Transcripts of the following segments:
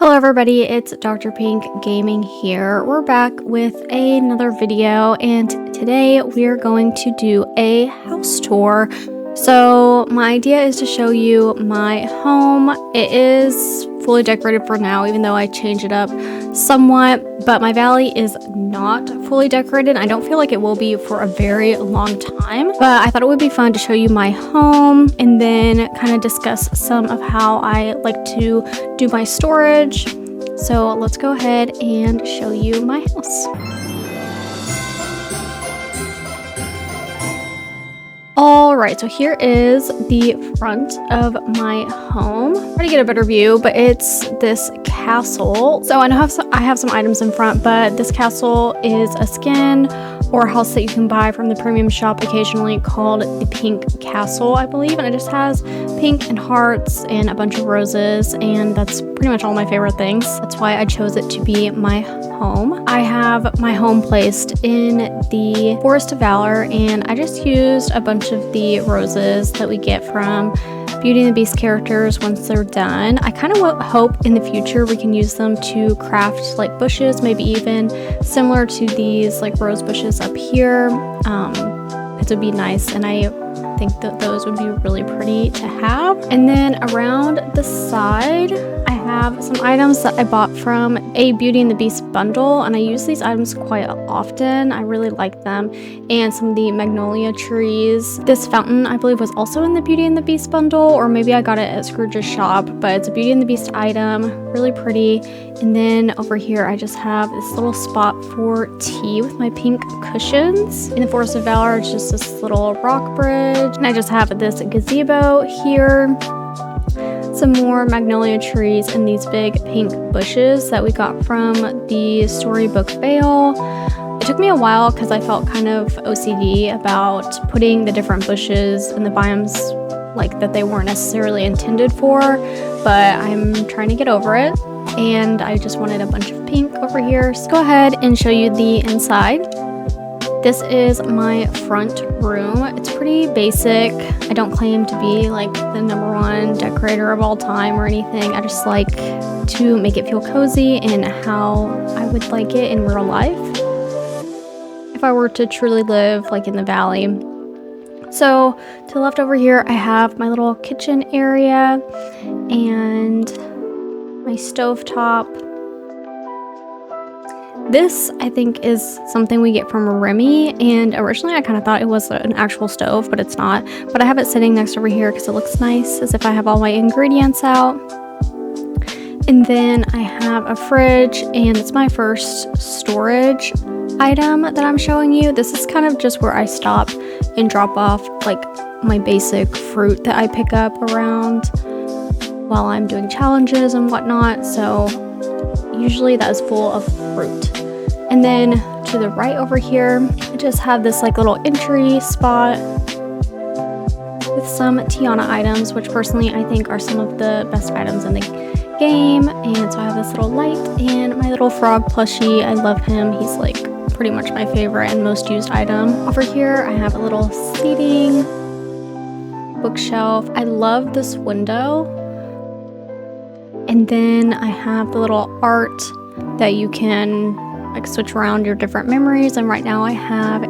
Hello everybody, it's Dr. Pink Gaming here. We're back with another video and today we're going to do a house tour. So my idea is to show you my home. It is fully decorated for now, even though I changed it up somewhat, but my valley is not fully decorated. I don't feel like it will be for a very long time, but I thought it would be fun to show you my home and then kind of discuss some of how I like to do my storage. So let's go ahead and show you my house. Alright, so here is the front of my home. Try to get a better view, but it's this castle. So I have some items in front, but this castle is a skin or a house that you can buy from the premium shop occasionally called the Pink Castle, I believe. And it just has pink and hearts and a bunch of roses, and that's pretty much all my favorite things. That's why I chose it to be my home. I have my home placed in the Forest of Valor, and I just used a bunch of the roses that we get from Beauty and the Beast characters once they're done. I kind of hope in the future we can use them to craft like bushes, maybe even similar to these like rose bushes up here. It would be nice, and I think that those would be really pretty to have. And then around the side, I have some items that I bought from a Beauty and the Beast bundle, and I use these items quite often. I really like them. And some of the magnolia trees. This fountain, I believe, was also in the Beauty and the Beast bundle, or maybe I got it at Scrooge's shop, but it's a Beauty and the Beast item, really pretty. And then over here, I just have this little spot for tea with my pink cushions. In the Forest of Valor, it's just this little rock bridge. And I just have this gazebo here. Some more magnolia trees and these big pink bushes that we got from the Storybook Vale. It took me a while because I felt kind of OCD about putting the different bushes in the biomes like that they weren't necessarily intended for, but I'm trying to get over it. And I just wanted a bunch of pink over here. So go ahead and show you the inside. This is my front room. It's pretty basic. I don't claim to be like the #1 decorator of all time or anything. I just like to make it feel cozy and how I would like it in real life if I were to truly live like in the valley. So to the left over here, I have my little kitchen area and my stovetop. This, I think, is something we get from Remy, and originally I kind of thought it was an actual stove, but it's not. But I have it sitting next over here because it looks nice, as if I have all my ingredients out. And then I have a fridge, and it's my first storage item that I'm showing you. This is kind of just where I stop and drop off like my basic fruit that I pick up around while I'm doing challenges and whatnot. So usually that is full of fruit. And then to the right over here, I just have this like little entry spot with some Tiana items, which personally I think are some of the best items in the game. And so I have this little light and my little frog plushie. I love him. He's like pretty much my favorite and most used item. Over here, I have a little seating bookshelf. I love this window. And then I have the little art that you can like switch around your different memories. And right now I have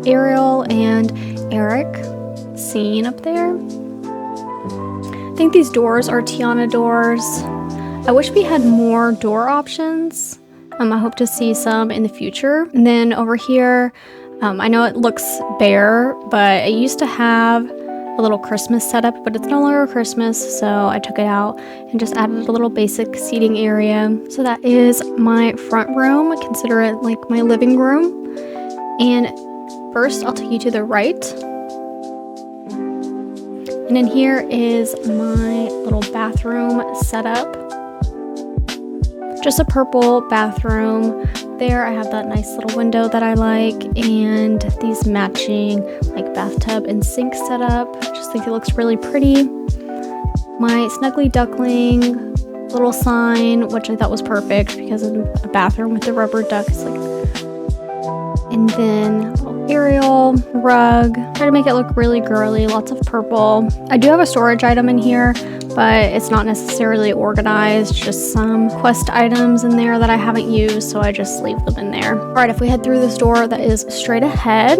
Ariel and Eric scene up there. I think these doors are Tiana doors. I wish we had more door options. I hope to see some in the future. And then over here, I know it looks bare, but it used to have a little Christmas setup, but it's no longer Christmas, so I took it out and just added a little basic seating area. So that is my front room. Consider it like my living room. And first, I'll take you to the right. And in here is my little bathroom setup. Just a purple bathroom. There I have that nice little window that I like, and these matching like bathtub and sink setup. I just think it looks really pretty. My Snuggly Duckling little sign, which I thought was perfect because of a bathroom with the rubber ducks. And then a little Ariel rug. Try to make it look really girly, lots of purple. I do have a storage item in here, but it's not necessarily organized, just some quest items in there that I haven't used, so I just leave them in there. All right, if we head through this door that is straight ahead,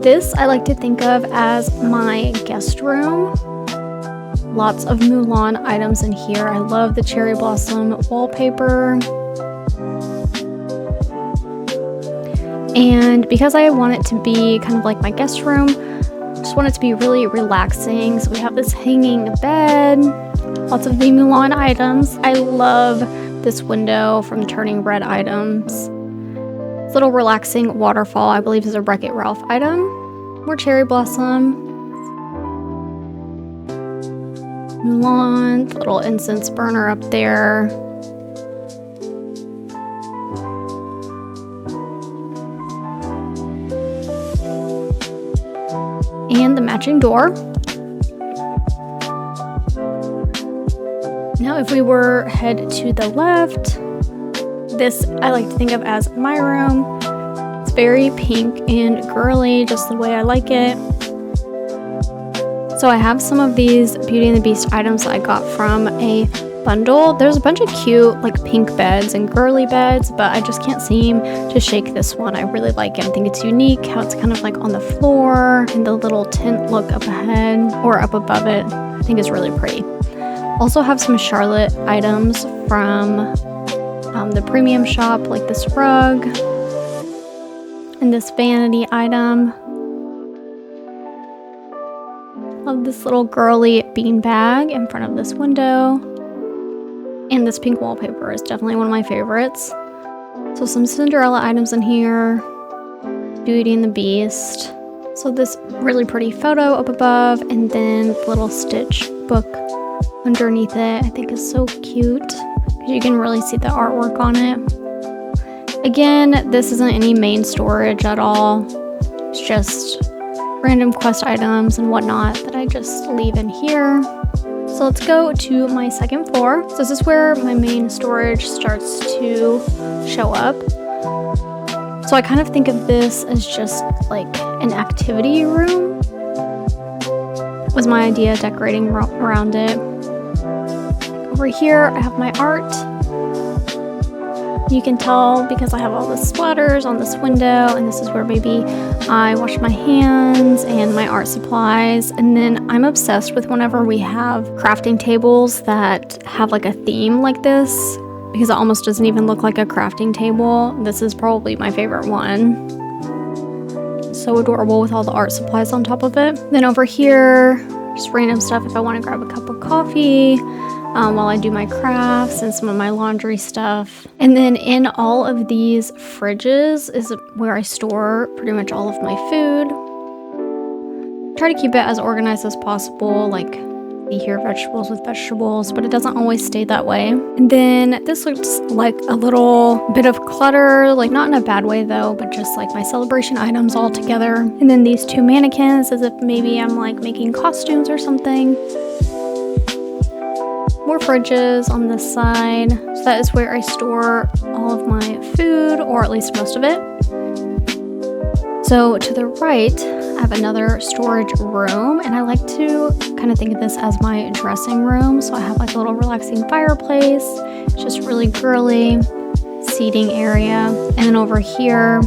this I like to think of as my guest room. Lots of Mulan items in here. I love the cherry blossom wallpaper. And because I want it to be kind of like my guest room, I just want it to be really relaxing. So we have this hanging bed, lots of the Mulan items. I love this window from Turning Red items. This little relaxing waterfall, I believe, is a Wreck-It Ralph item. More cherry blossom. Mulan, little incense burner up there. And the matching door. Now if we were head to the left, this I like to think of as my room. It's very pink and girly, just the way I like it. So I have some of these Beauty and the Beast items that I got from a bundle. There's a bunch of cute like pink beds and girly beds, but I just can't seem to shake this one. I really like it. I think it's unique how it's kind of like on the floor and the little tint look up ahead or up above it. I think it's really pretty. Also have some Charlotte items from the premium shop, like this rug and this vanity item. Love this little girly bean bag in front of this window. And this pink wallpaper is definitely one of my favorites. So some Cinderella items in here. Beauty and the Beast. So this really pretty photo up above, and then the little Stitch book underneath it. I think is so cute because you can really see the artwork on it. Again, this isn't any main storage at all. It's just random quest items and whatnot that I just leave in here. So let's go to my second floor. So this is where my main storage starts to show up. So I kind of think of this as just like an activity room. Was my idea, decorating around it. Over here I have my art. You can tell because I have all the splatters on this window, and this is where maybe I wash my hands and my art supplies. And then I'm obsessed with whenever we have crafting tables that have like a theme like this, because it almost doesn't even look like a crafting table. This is probably my favorite one. So adorable with all the art supplies on top of it. Then over here, just random stuff if I want to grab a cup of coffee. While I do my crafts and some of my laundry stuff. And then in all of these fridges is where I store pretty much all of my food. Try to keep it as organized as possible, like see here vegetables with vegetables, but it doesn't always stay that way. And then this looks like a little bit of clutter, like not in a bad way though, but just like my celebration items all together. And then these two mannequins as if maybe I'm like making costumes or something. More fridges on this side. So that is where I store all of my food, or at least most of it. So to the right, I have another storage room, and I like to kind of think of this as my dressing room. So I have like a little relaxing fireplace. It's just really girly. Seating area. And then over here,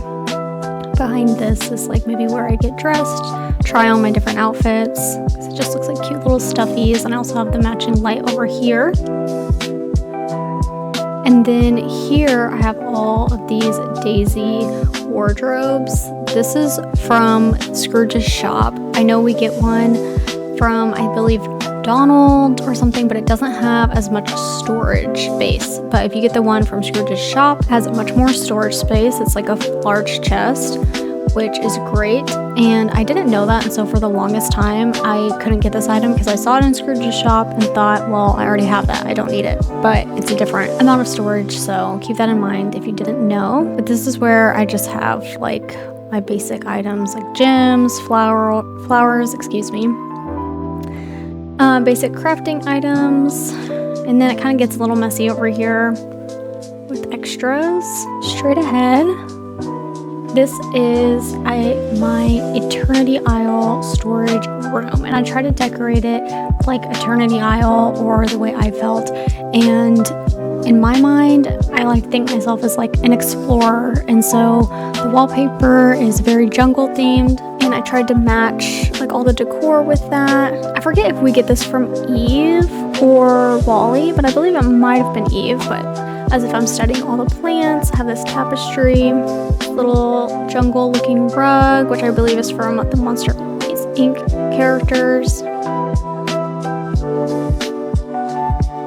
behind this is like maybe where I get dressed, try on my different outfits. It just looks like cute little stuffies, and I also have the matching light over here. And then here I have all of these daisy wardrobes. This is from Scrooge's shop. I know we get one from, I believe, Donald or something, but it doesn't have as much storage space. But if you get the one from Scrooge's shop, it has much more storage space. It's like a large chest, which is great. And I didn't know that, and so for the longest time I couldn't get this item because I saw it in Scrooge's shop and thought, well, I already have that, I don't need it. But it's a different amount of storage, so keep that in mind if you didn't know. But this is where I just have like my basic items like gems, flowers, excuse me. Basic crafting items, and then it kind of gets a little messy over here with extras. Straight ahead, this is my Eternity Isle storage room, and I try to decorate it like Eternity Isle or the way I felt. And in my mind, I like to think myself as like an explorer, and so the wallpaper is very jungle themed, and I tried to match like all the decor with that. I forget if we get this from Eve or Wally, but I believe it might have been Eve. But as if I'm studying all the plants, I have this tapestry, little jungle looking rug, which I believe is from the Monster Inc. characters.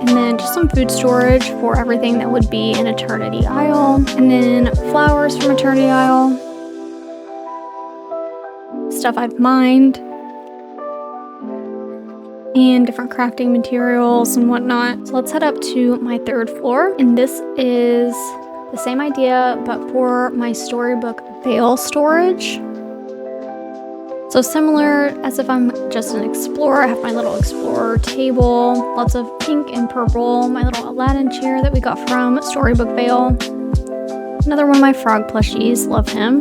And then just some food storage for everything that would be in Eternity Isle. And then flowers from Eternity Isle. Stuff I've mined. And different crafting materials and whatnot. So let's head up to my third floor. And this is the same idea, but for my storybook veil storage. So similar as if I'm just an explorer. I have my little explorer table, lots of pink and purple, my little Aladdin chair that we got from Storybook Veil. Another one of my frog plushies, love him.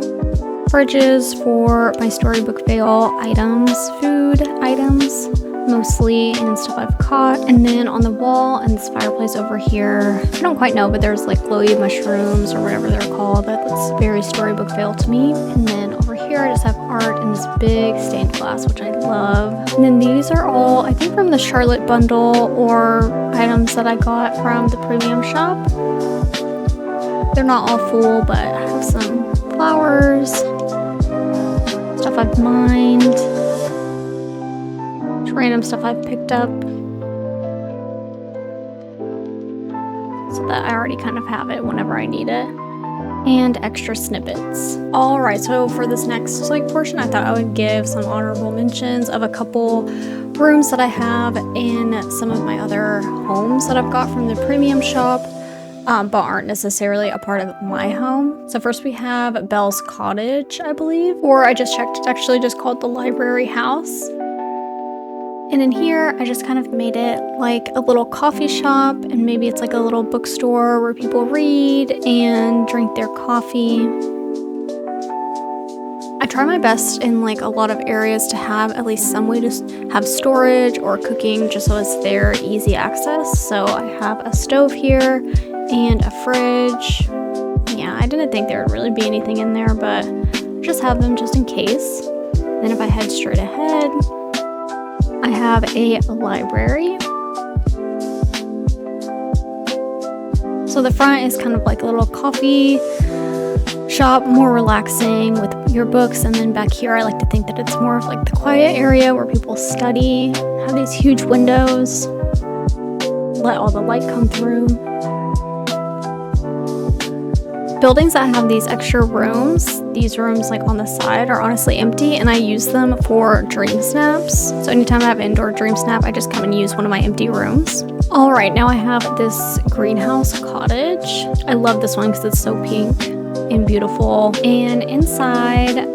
Fridges for my Storybook Veil items, food items, mostly, and stuff I've caught. And then on the wall and this fireplace over here, I don't quite know, but there's like glowy mushrooms or whatever they're called. That looks very Storybook Veil to me. And then over here I just have art in this big stained glass, which I love. And then these are all, I think, from the Charlotte bundle or items that I got from the premium shop. They're not all full, but I have some flowers, stuff I've mined, random stuff I've picked up, so that I already kind of have it whenever I need it, and extra snippets. All right, so for this next portion, I thought I would give some honorable mentions of a couple rooms that I have in some of my other homes that I've got from the premium shop, but aren't necessarily a part of my home. So first we have Belle's Cottage, I believe, or I just checked, it's actually just called the Library House. And in here, I just kind of made it like a little coffee shop, and maybe it's like a little bookstore where people read and drink their coffee. I try my best in like a lot of areas to have at least some way to have storage or cooking, just so it's there, easy access. So I have a stove here and a fridge. Yeah, I didn't think there would really be anything in there, but just have them just in case. Then if I head straight ahead, I have a library. So the front is kind of like a little coffee shop, more relaxing with your books, and then back here I like to think that it's more of like the quiet area where people study, have these huge windows, let all the light come through. Buildings that have these extra rooms, these rooms like on the side, are honestly empty, and I use them for dream snaps. So anytime I have indoor dream snap, I just come and use one of my empty rooms. All right, now I have this greenhouse cottage. I love this one because it's so pink and beautiful. And inside,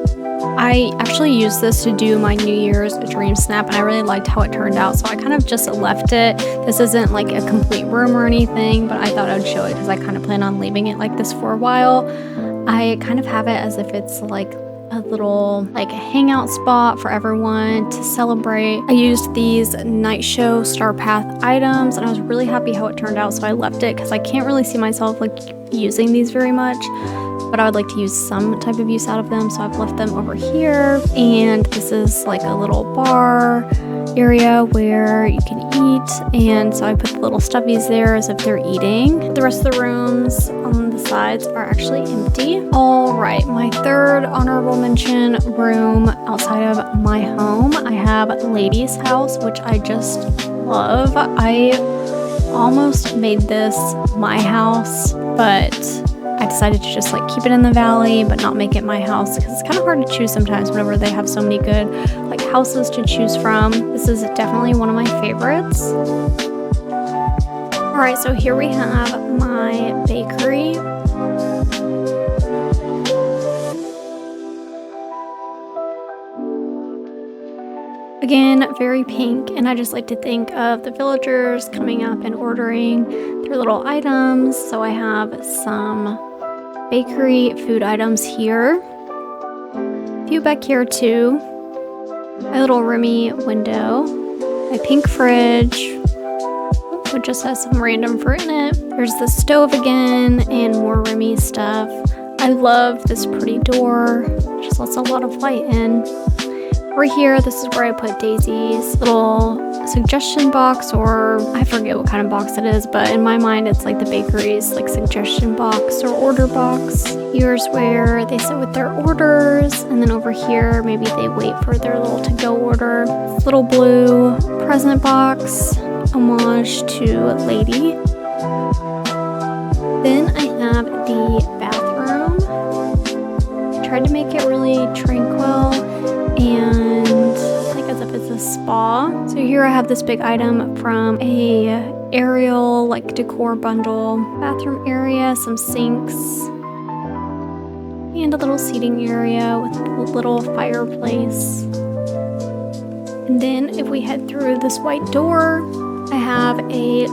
I actually used this to do my New Year's dream snap, and I really liked how it turned out, so I kind of just left it. This isn't like a complete room or anything, but I thought I would show it because I kind of plan on leaving it like this for a while. I kind of have it as if it's like a little like hangout spot for everyone to celebrate. I used these night show Star Path items, and I was really happy how it turned out, so I left it because I can't really see myself like using these very much, but I would like to use some type of use out of them, so I've left them over here. And this is like a little bar area where you can eat, and so I put the little stuffies there as if they're eating. The rest of the rooms on the sides are actually empty. All right, my third honorable mention room outside of my home, I have Lady's House, which I just love. I almost made this my house, but I decided to just like keep it in the valley but not make it my house, because it's kind of hard to choose sometimes whenever they have so many good like houses to choose from. This is definitely one of my favorites. All right, so here we have my bakery. Again, very pink, and I just like to think of the villagers coming up and ordering their little items. So I have some bakery food items here, a few back here too. My little roomy window. My pink fridge, which just has some random fruit in it. There's the stove again and more roomy stuff. I love this pretty door. Just lets a lot of light in. Over here, this is where I put Daisy's little suggestion box, or I forget what kind of box it is, but in my mind it's like the bakery's like suggestion box or order box. Here's where they sit with their orders, and then over here maybe they wait for their little to-go order. This little blue present box, homage to Lady. Then I have the bathroom. I tried to make it really tranquil and like as if it's a spa. So here I have this big item from a Ariel like decor bundle. Bathroom area, some sinks, and a little seating area with a little fireplace. And then if we head through this white door, I have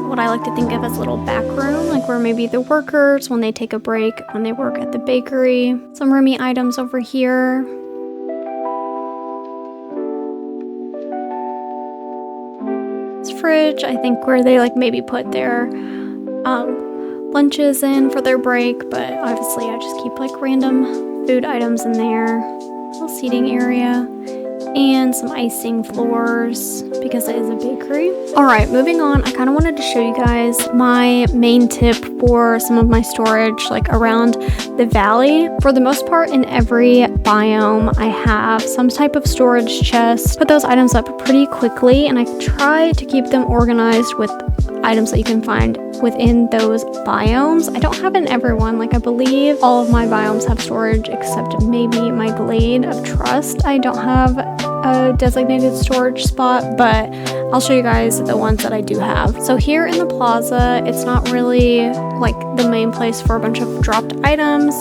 what I like to think of as a little back room, like where maybe the workers, when they take a break, when they work at the bakery. Some roomy items over here. This fridge, I think where they like maybe put their lunches in for their break, but obviously I just keep like random food items in there. Little seating area. And some icing floors because it is a bakery. Alright, moving on, I kind of wanted to show you guys my main tip for some of my storage like around the valley. For the most part, in every biome I have some type of storage chest. Put those items up pretty quickly, and I try to keep them organized with items that you can find within those biomes. I don't have in everyone, like I believe all of my biomes have storage except maybe my Glade of Trust. I don't have a designated storage spot, but I'll show you guys the ones that I do have. So here in the plaza, it's not really like the main place for a bunch of dropped items,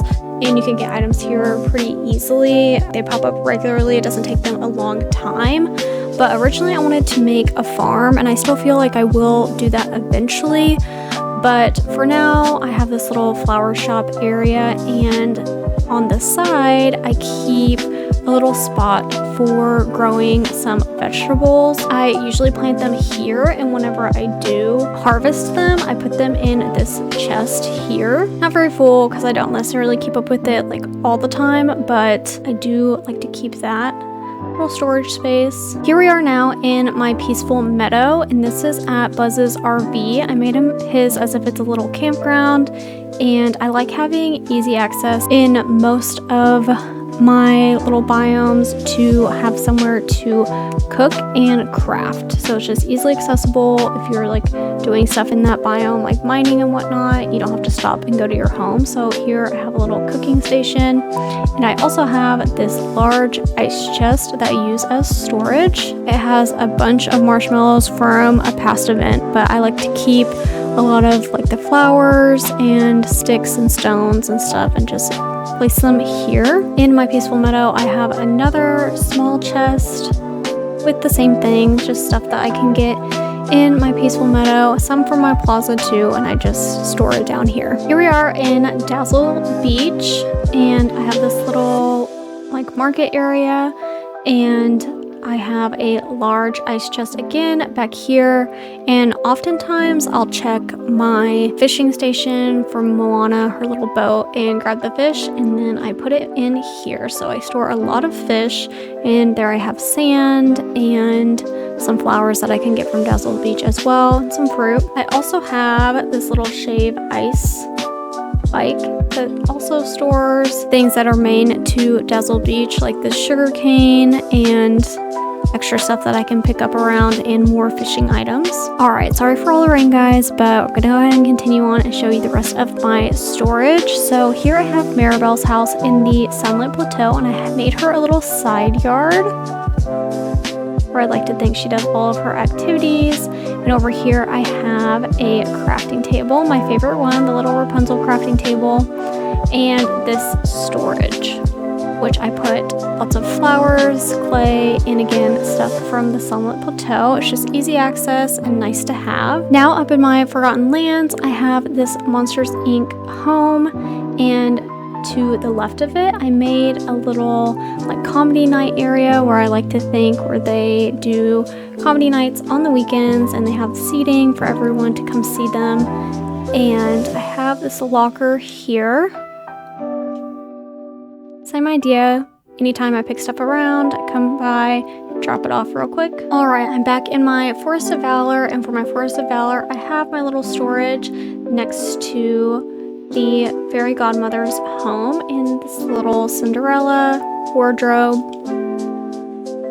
and you can get items here pretty easily. They pop up regularly. It doesn't take them a long time. But originally I wanted to make a farm, and I still feel like I will do that eventually. But for now, I have this little flower shop area, and on the side, I keep a little spot for growing some vegetables. I usually plant them here, and whenever I do harvest them, I put them in this chest here. Not very full because I don't necessarily keep up with it like all the time, but I do like to keep that little storage space. Here we are now in my peaceful meadow, and this is at Buzz's RV. I made him his as if it's a little campground, and I like having easy access in most of my little biomes to have somewhere to cook and craft. So it's just easily accessible if you're like doing stuff in that biome, like mining and whatnot. You don't have to stop and go to your home. So here I have a little cooking station, and I also have this large ice chest that I use as storage. It has a bunch of marshmallows from a past event, but I like to keep a lot of like the flowers and sticks and stones and stuff and just place them here. In my peaceful meadow, I have another small chest with the same thing, just stuff that I can get in my peaceful meadow, some from my plaza too, and I just store it down here. Here we are in Dazzle Beach, and I have this little like market area, and I have a large ice chest again back here, and oftentimes I'll check my fishing station from Moana, her little boat, and grab the fish, and then I put it in here. So I store a lot of fish, and there I have sand and some flowers that I can get from Dazzle Beach as well, and some fruit. I also have this little shave ice bike that also stores things that are main to Dazzle Beach, like the sugar cane and extra stuff that I can pick up around and more fishing items. Alright, sorry for all the rain guys, but we're gonna go ahead and continue on and show you the rest of my storage. So here I have Maribel's house in the Sunlit Plateau, and I made her a little side yard where I like to think she does all of her activities. And over here I have a crafting table, my favorite one, the little Rapunzel crafting table, and this storage, which I put lots of flowers, clay, and again, stuff from the Sunlit Plateau. It's just easy access and nice to have. Now up in my Forgotten Lands, I have this Monsters Inc. home, and to the left of it, I made a little like comedy night area where I like to think, where they do comedy nights on the weekends and they have seating for everyone to come see them. And I have this locker here. Same idea. Anytime I pick stuff around, I come by, drop it off real quick. All right, I'm back in my Forest of Valor, and for my Forest of Valor, I have my little storage next to the fairy godmother's home in this little Cinderella wardrobe.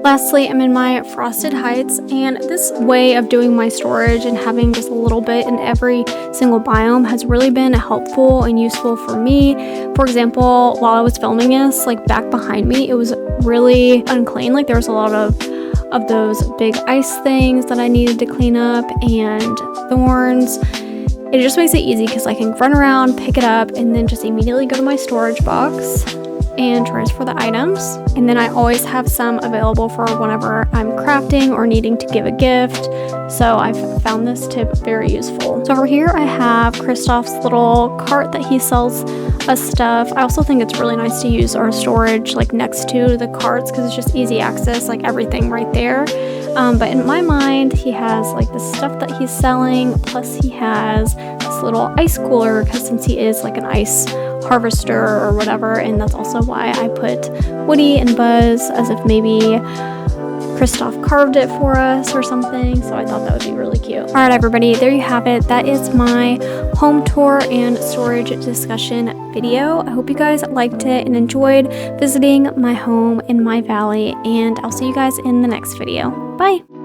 Lastly, I'm in my Frosted Heights, and this way of doing my storage and having just a little bit in every single biome has really been helpful and useful for me. For example, while I was filming this, like back behind me, it was really unclean. Like there was a lot of those big ice things that I needed to clean up and thorns. It just makes it easy because I can run around, pick it up, and then just immediately go to my storage box and transfer the items. And then I always have some available for whenever I'm crafting or needing to give a gift. So I've found this tip very useful. So over here I have Kristoff's little cart that he sells us stuff. I also think it's really nice to use our storage like next to the carts because it's just easy access, like everything right there. But in my mind, he has like the stuff that he's selling, plus he has this little ice cooler because since he is like an ice harvester or whatever, and that's also why I put Woody and Buzz as if maybe Kristoff carved it for us or something, so I thought that would be really cute. All right, everybody, there you have it. That is my home tour and storage discussion video. I hope you guys liked it and enjoyed visiting my home in my valley, and I'll see you guys in the next video. Bye!